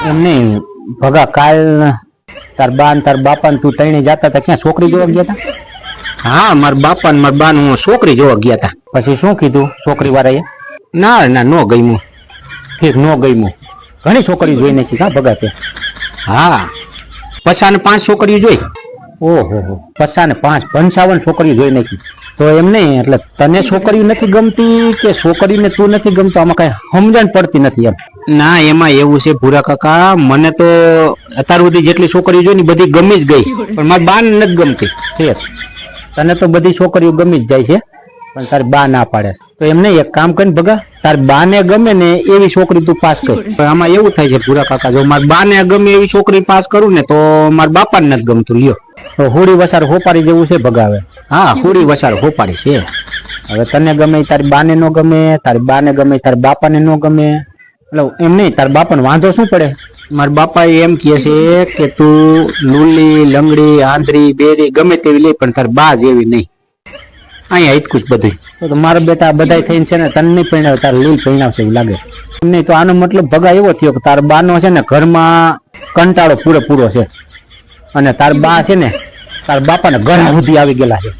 એમ નહીં ભગા કાલ તાર બા ને તાર બાપા ને તું તઈને જતા હતા ક્યાં છોકરી જોવા ગયા હતા? હા, મારા બાપા ને મારા બા હું છોકરી જોવા ગયા હતા. પછી શું કીધું છોકરી વાળાએ? ના ના, નો ગમ્યું. ઠીક, નો ગમ્યું. ઘણી છોકરી જોઈ નાખી કા ભગા તે? હા, 55 છોકરીઓ જોઈ. ઓહો, 55 55 છોકરીઓ જોઈ નાખી. તો એમ નહીં, એટલે તને છોકરીઓ નથી ગમતી કે છોકરીને તું નથી ગમતો? આમાં કઈ સમજણ પડતી નથી એમ. ના, એમાં એવું છે ભૂરા કાકા, મને તો અત્યાર સુધી જેટલી છોકરીઓ જોઈ ને બધી ગમી જ ગઈ, પણ મારી બા ને નથી ગમતી. ઠીક, તને તો બધી છોકરીઓ ગમી જ જાય છે, પણ તારી બા ના પાડે. તો એમ નહીં, એક કામ કરીને ભગા, તારી બા ને ગમે ને એવી છોકરી તું પાસ કર. પણ આમાં એવું થાય છે ભૂરા કાકા, જો મારી બા ને ગમે એવી છોકરી પાસ કરું ને તો મારા બાપા ને નથી ગમતું. લ્યો, તો હોળી વસાર હોપારી જેવું છે ભગાવે. હા, હોળી વસાર હોપાડી છે. હવે તને ગમે તારી બાને નો ગમે, તારી બાને ગમે તારી બાપાને નો ગમે, એટલે એમ નહીં, તારા બાપાને વાંધો શું પડે? મારા બાપા એમ કહે છે કે તું લુલી લંગડી આંધળી બેરી ગમે તેવી લે, પણ તાર બા જેવી નહીં. અહીંયા એટલું જ બધું. તો મારા બેટા બધા થઈને છે ને તને નહીં પરણાવે, તારે લીલ પરણાવશે એવું લાગે. નહીં તો આનો મતલબ ભગા એવો થયો કે તાર બાનો છે ને ઘરમાં કંટાળો પૂરેપૂરો છે, અને તાર બા છે ને તાર બાપાને ઘર સુધી આવી ગયેલા છે.